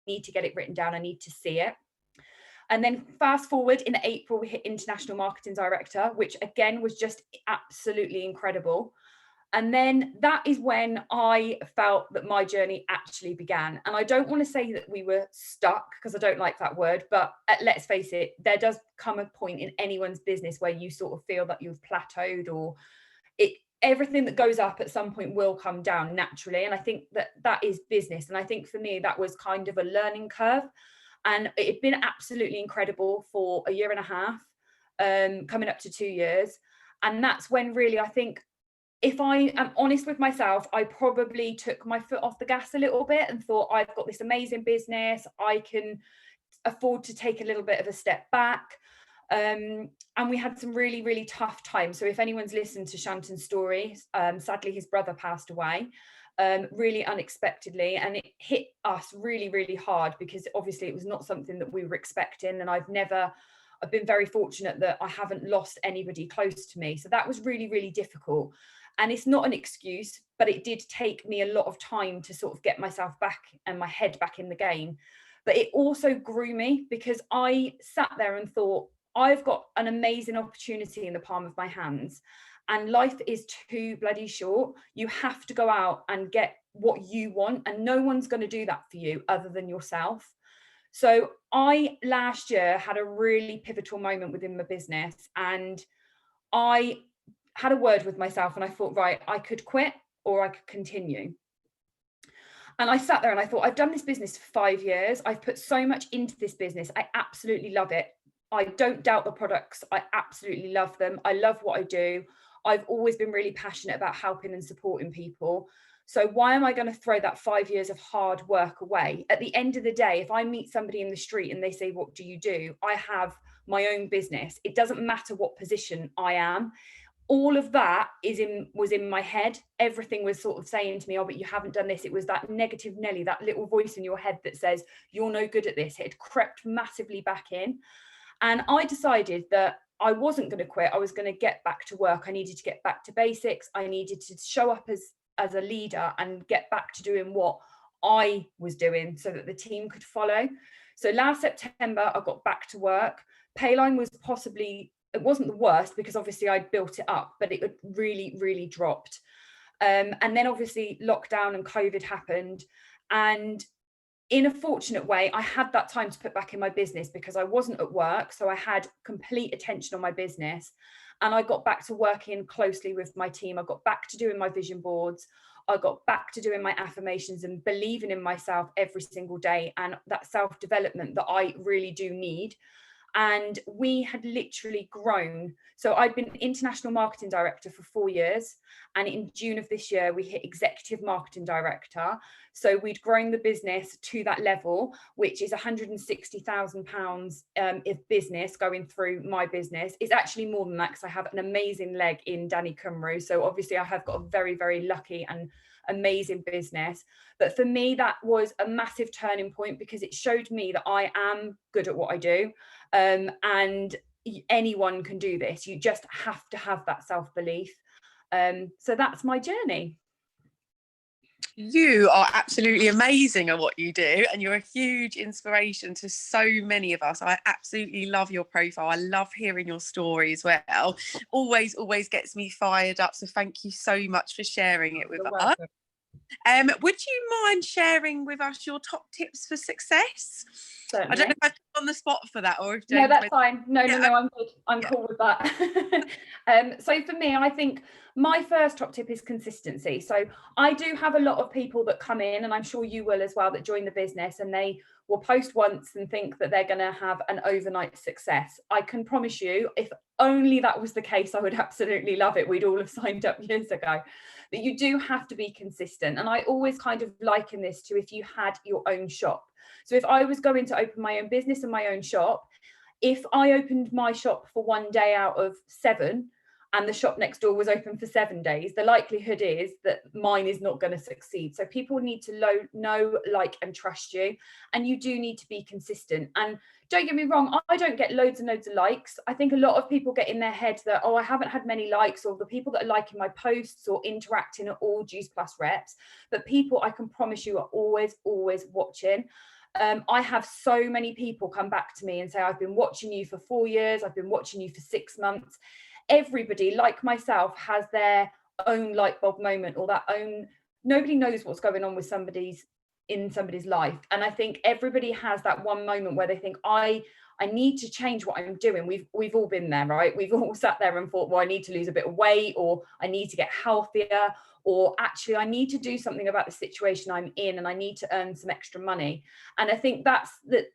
need to get it written down. I need to see it. And then fast forward, in April, we hit International Marketing Director, which again was just absolutely incredible. And then that is when I felt that my journey actually began. And I don't want to say that we were stuck, because I don't like that word, but let's face it, there does come a point in anyone's business where you sort of feel that you've plateaued, or everything that goes up at some point will come down naturally. And I think that is business. And I think for me, that was kind of a learning curve. And it had been absolutely incredible for 1.5 years, coming up to 2 years. And that's when really, I think, if I am honest with myself, I probably took my foot off the gas a little bit and thought, I've got this amazing business, I can afford to take a little bit of a step back. And we had some really, really tough times. So if anyone's listened to Shanton's story, sadly, his brother passed away really unexpectedly. And it hit us really, really hard, because obviously it was not something that we were expecting. And I've been very fortunate that I haven't lost anybody close to me. So that was really, really difficult. And it's not an excuse, but it did take me a lot of time to sort of get myself back and my head back in the game. But it also grew me, because I sat there and thought, I've got an amazing opportunity in the palm of my hands, and life is too bloody short. You have to go out and get what you want, and no one's going to do that for you other than yourself. So I last year had a really pivotal moment within my business, and I had a word with myself, and I thought, right, I could quit or I could continue. And I sat there and I thought, I've done this business for 5 years. I've put so much into this business. I absolutely love it. I don't doubt the products. I absolutely love them. I love what I do. I've always been really passionate about helping and supporting people. So why am I going to throw that 5 years of hard work away? At the end of the day, if I meet somebody in the street and they say, what do you do? I have my own business. It doesn't matter what position I am. All of that was in my head. Everything was sort of saying to me, oh, but you haven't done this. It was that negative Nelly, that little voice in your head that says, you're no good at this. It had crept massively back in. And I decided that I wasn't going to quit. I was going to get back to work. I needed to get back to basics. I needed to show up as a leader and get back to doing what I was doing so that the team could follow. So last September, I got back to work. Payline was it wasn't the worst, because obviously I built it up, but it really, really dropped. And then obviously lockdown and COVID happened. And in a fortunate way, I had that time to put back in my business, because I wasn't at work. So I had complete attention on my business, and I got back to working closely with my team. I got back to doing my vision boards. I got back to doing my affirmations and believing in myself every single day, and that self-development that I really do need. And we had literally grown. So I'd been International Marketing Director for 4 years. And in June of this year, we hit Executive Marketing Director. So we'd grown the business to that level, which is £160,000 of business going through my business. It's actually more than that, because I have an amazing leg in Danny Cymru. So obviously I have got a very, very lucky and amazing business. But for me, that was a massive turning point, because it showed me that I am good at what I do, and anyone can do this. You just have to have that self-belief. So that's my journey. You are absolutely amazing at what you do, and you're a huge inspiration to so many of us. I absolutely love your profile. I love hearing your story as well. Always gets me fired up. So thank you so much for sharing it with us. Would you mind sharing with us your top tips for success? Certainly. I don't know if I put on the spot for that, or if James. No, that's fine. No, I'm good. I'm cool with that. So for me, I think my first top tip is consistency. So I do have a lot of people that come in, and I'm sure you will as well, that join the business, and they will post once and think that they're going to have an overnight success. I can promise you, if only that was the case, I would absolutely love it. We'd all have signed up years ago. But you do have to be consistent. And I always kind of liken this to if you had your own shop. So if I was going to open my own business and my own shop, if I opened my shop for one day out of 7 and the shop next door was open for 7 days, the likelihood is that mine is not going to succeed. So people need to know, like, and trust you. And you do need to be consistent. And don't get me wrong, I don't get loads and loads of likes. I think a lot of people get in their head that, oh, I haven't had many likes, or the people that are liking my posts or interacting are all Juice Plus reps. But people, I can promise you, are always watching. I have so many people come back to me and say, I've been watching you for 4 years, I've been watching you for 6 months. Everybody, like myself, has their own light bulb moment, or that own, nobody knows what's going on with somebody's life. And I think everybody has that one moment where they think, I need to change what I'm doing. We've all been there, right? We've all sat there and thought, well, I need to lose a bit of weight, or I need to get healthier, or actually I need to do something about the situation I'm in, and I need to earn some extra money. And I think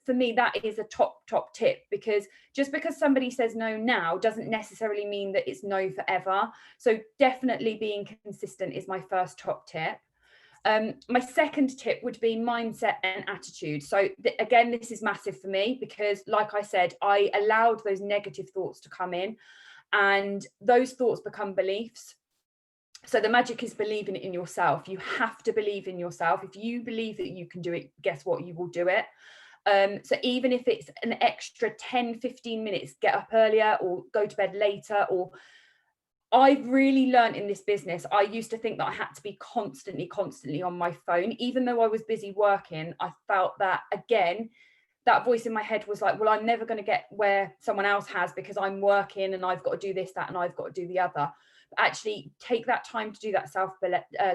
for me, that is a top tip, because just because somebody says no now doesn't necessarily mean that it's no forever. So definitely being consistent is my first top tip. My second tip would be mindset and attitude. So again, this is massive for me, because like I said, I allowed those negative thoughts to come in, and those thoughts become beliefs. So the magic is believing in yourself. You have to believe in yourself. If you believe that you can do it, guess what? You will do it. So even if it's an extra 10, 15 minutes, get up earlier or go to bed later. Or I've really learned in this business, I used to think that I had to be constantly on my phone. Even though I was busy working, I felt that, again, that voice in my head was like, well, I'm never going to get where someone else has, because I'm working and I've got to do this, that, and I've got to do the other. Actually take that time to do that self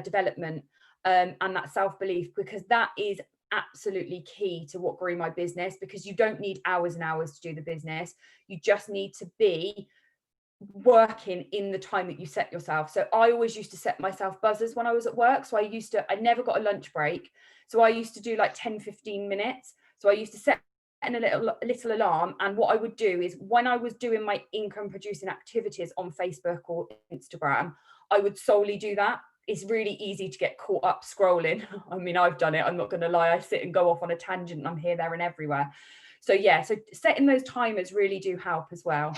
development and that self-belief, because that is absolutely key to what grew my business. Because you don't need hours and hours to do the business, you just need to be working in the time that you set yourself. So I always used to set myself buzzers when I was at work. So I never got a lunch break, so I used to do like 10-15 minutes. So I used to set a little alarm, and what I would do is, when I was doing my income producing activities on Facebook or Instagram, I would solely do that. It's really easy to get caught up scrolling. I mean, I've done it, I'm not going to lie. I sit and go off on a tangent, and I'm here, there, and everywhere. So yeah, so setting those timers really do help as well.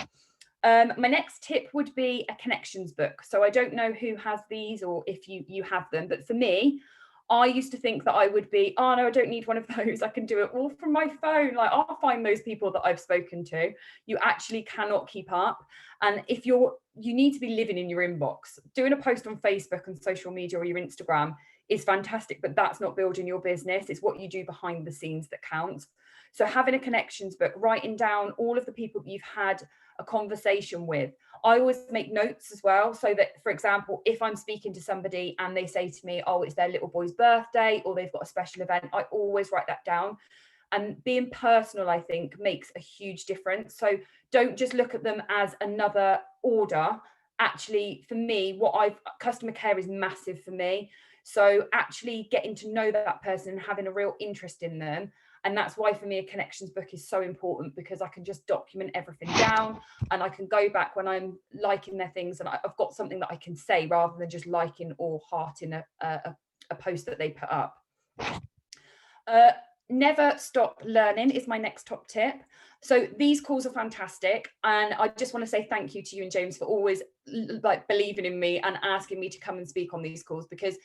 My next tip would be a connections book. So I don't know who has these, or if you have them, but for me, I used to think that I would be, oh no, I don't need one of those, I can do it all from my phone. Like, I'll find those people that I've spoken to. You actually cannot keep up. And if you need to be living in your inbox. Doing a post on Facebook and social media or your Instagram is fantastic, but that's not building your business. It's what you do behind the scenes that counts. So having a connections book, writing down all of the people that you've had a conversation with. I always make notes as well, so that, for example, if I'm speaking to somebody and they say to me, oh, it's their little boy's birthday, or they've got a special event, I always write that down. And being personal, I think, makes a huge difference. So don't just look at them as another order. Actually, for me, customer care is massive for me. So actually getting to know that person and having a real interest in them. And that's why for me a connections book is so important, because I can just document everything down, and I can go back when I'm liking their things, and I've got something that I can say rather than just liking or hearting a post that they put up. Never stop learning is my next top tip. So these calls are fantastic, and I just want to say thank you to you and James for always believing in me and asking me to come and speak on these calls, because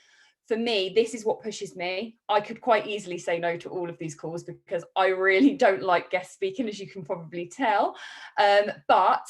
for me, this is what pushes me. I could quite easily say no to all of these calls because I really don't like guest speaking, as you can probably tell. But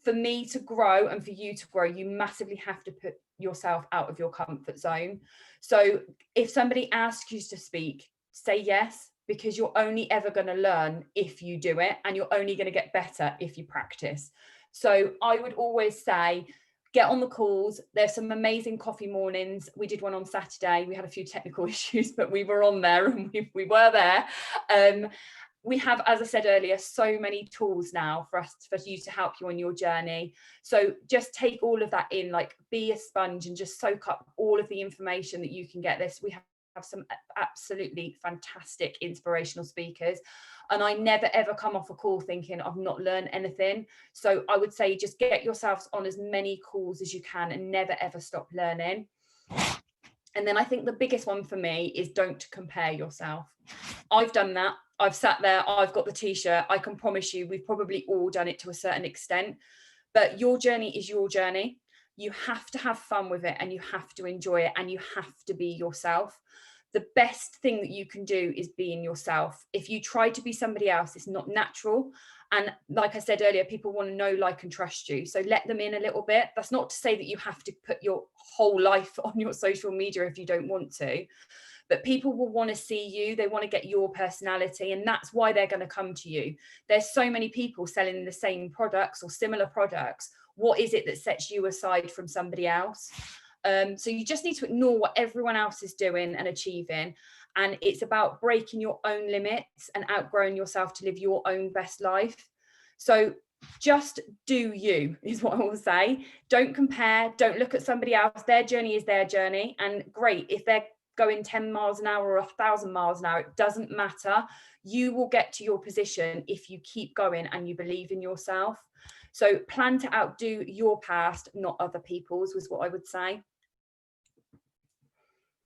for me to grow and for you to grow, you massively have to put yourself out of your comfort zone. So if somebody asks you to speak, say yes, because you're only ever going to learn if you do it, and you're only going to get better if you practice. So I would always say, get on the calls. There's some amazing coffee mornings. We did one on Saturday. We had a few technical issues, but we were on there and we were there. We have, as I said earlier, so many tools now for you to help you on your journey. So just take all of that in, like be a sponge and just soak up all of the information that you can get. We have some absolutely fantastic inspirational speakers, and I never ever come off a call thinking I've not learned anything. So I would say just get yourselves on as many calls as you can and never ever stop learning. And then I think the biggest one for me is don't compare yourself. I've done that. I've sat there, I've got the t-shirt. I can promise you we've probably all done it to a certain extent, but your journey is your journey. You have to have fun with it, and you have to enjoy it, and you have to be yourself. The best thing that you can do is being yourself. If you try to be somebody else, it's not natural. And like I said earlier, people want to know, like, and trust you. So let them in a little bit. That's not to say that you have to put your whole life on your social media if you don't want to. But people will want to see you. They want to get your personality, and that's why they're going to come to you. There's so many people selling the same products or similar products. What is it that sets you aside from somebody else? So you just need to ignore what everyone else is doing and achieving. And it's about breaking your own limits and outgrowing yourself to live your own best life. So just do you, is what I will say. Don't compare. Don't look at somebody else. Their journey is their journey. And great, if they're going 10 miles an hour or 1,000 miles an hour, it doesn't matter. You will get to your position if you keep going and you believe in yourself. So plan to outdo your past, not other people's, was what I would say.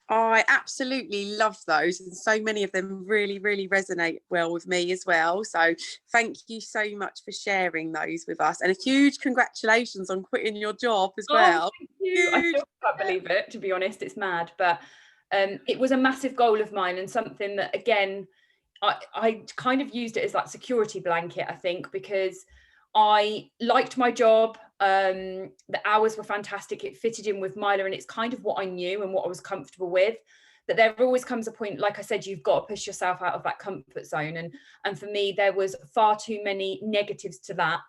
I absolutely love those, and so many of them really, really resonate well with me as well. So thank you so much for sharing those with us, and a huge congratulations on quitting your job as well. Thank you. I still can't believe it, to be honest. It's mad, but it was a massive goal of mine, and something that, again, I kind of used it as like security blanket, I think, because I liked my job. The hours were fantastic. It fitted in with Myla, and it's kind of what I knew and what I was comfortable with. But there always comes a point, like I said, you've got to push yourself out of that comfort zone. And for me, there was far too many negatives to that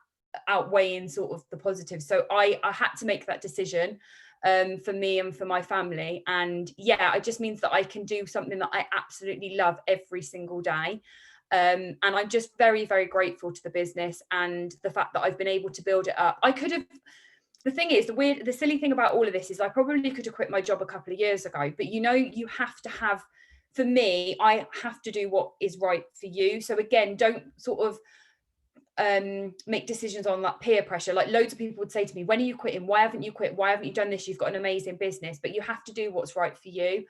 outweighing sort of the positives. So I had to make that decision for me and for my family. And yeah, it just means that I can do something that I absolutely love every single day. And I'm just very, very grateful to the business and the fact that I've been able to build it up. I could have, the thing is, the silly thing about all of this is I probably could have quit my job a couple of years ago, but you know, you have to have, for me, I have to do what is right for you. So again, don't sort of make decisions on that peer pressure. Like loads of people would say to me, when are you quitting? Why haven't you quit? Why haven't you done this? You've got an amazing business, but you have to do what's right for you.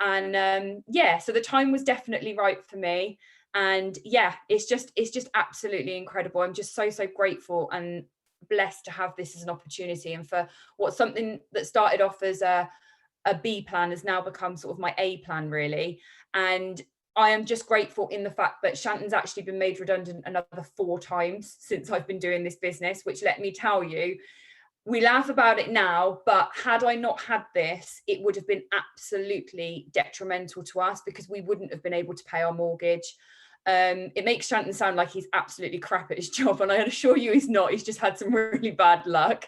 And yeah, so the time was definitely right for me. And yeah, it's just absolutely incredible. I'm just so grateful and blessed to have this as an opportunity, and for what something that started off as a B plan has now become sort of my A plan, really. And I am just grateful in the fact that Shanton's actually been made redundant another 4 times since I've been doing this business, which, let me tell you, we laugh about it now, but had I not had this, it would have been absolutely detrimental to us because we wouldn't have been able to pay our mortgage. It makes Shanton sound like he's absolutely crap at his job, and I assure you he's not. He's just had some really bad luck.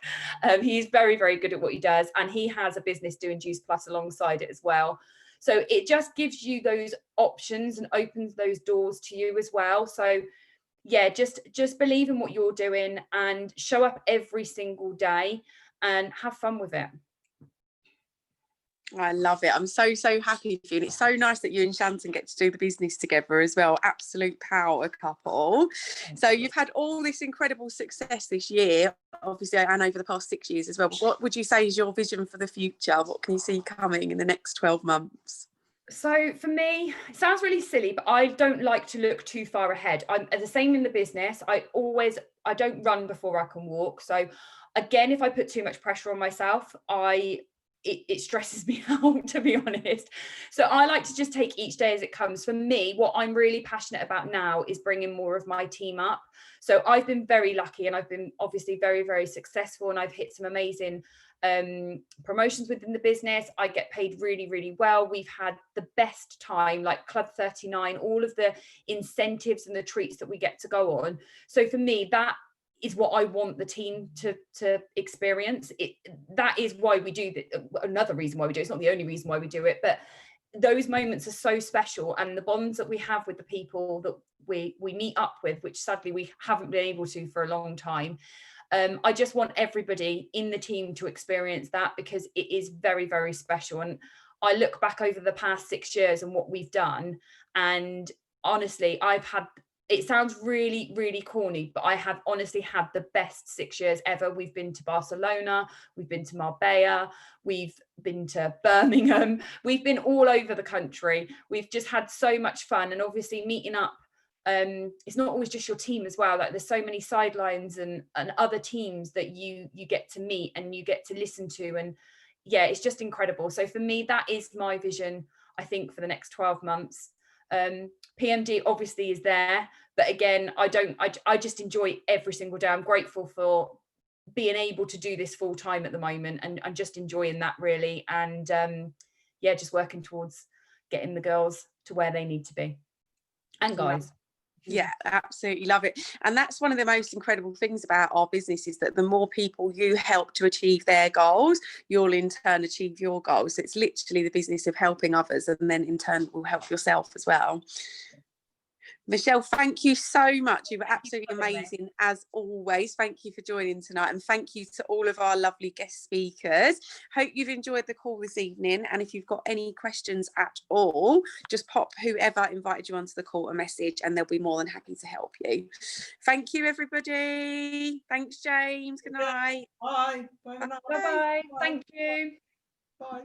He's very, very good at what he does, and he has a business doing Juice Plus alongside it as well. So it just gives you those options and opens those doors to you as well. So yeah, just believe in what you're doing and show up every single day and have fun with it. I love it. I'm so happy for you. And it's so nice that you and Shanton get to do the business together as well. Absolute power couple. So you've had all this incredible success this year, obviously, and over the past 6 years as well. But what would you say is your vision for the future? What can you see coming in the next 12 months? So for me, it sounds really silly, but I don't like to look too far ahead. I'm the same in the business. I don't run before I can walk. So again, if I put too much pressure on myself, it stresses me out, to be honest. So I like to just take each day as it comes. For me, what I'm really passionate about now is bringing more of my team up. So I've been very lucky, and I've been obviously very, very successful, and I've hit some amazing promotions within the business. I get paid really, really well. We've had the best time, like Club 39, all of the incentives and the treats that we get to go on. So for me, that is what I want the team to experience. That is why we do that. Another reason why we do it. It's not the only reason why we do it, but those moments are so special, and the bonds that we have with the people that we meet up with, which sadly we haven't been able to for a long time. I just want everybody in the team to experience that, because it is very, very special. And I look back over the past 6 years and what we've done, and honestly, it sounds really, really corny, but I have honestly had the best 6 years ever. We've been to Barcelona, we've been to Marbella, we've been to Birmingham, we've been all over the country. We've just had so much fun, and obviously meeting up. It's not always just your team as well. Like, there's so many sidelines and other teams that you get to meet and you get to listen to, and yeah, it's just incredible. So for me, that is my vision, I think, for the next 12 months. PMD obviously is there, but again, I just enjoy every single day. I'm grateful for being able to do this full time at the moment, and I'm just enjoying that, really. And yeah, just working towards getting the girls to where they need to be, and guys. Yeah, absolutely love it. And that's one of the most incredible things about our business, is that the more people you help to achieve their goals, you'll in turn achieve your goals. So it's literally the business of helping others, and then in turn will help yourself as well. Michelle, thank you so much. You were absolutely amazing as always. Thank you for joining tonight, and thank you to all of our lovely guest speakers. Hope you've enjoyed the call this evening, and if you've got any questions at all, just pop whoever invited you onto the call a message, and they'll be more than happy to help you. Thank you, everybody. Thanks, James. Good night. Bye. Bye. Thank you. Bye.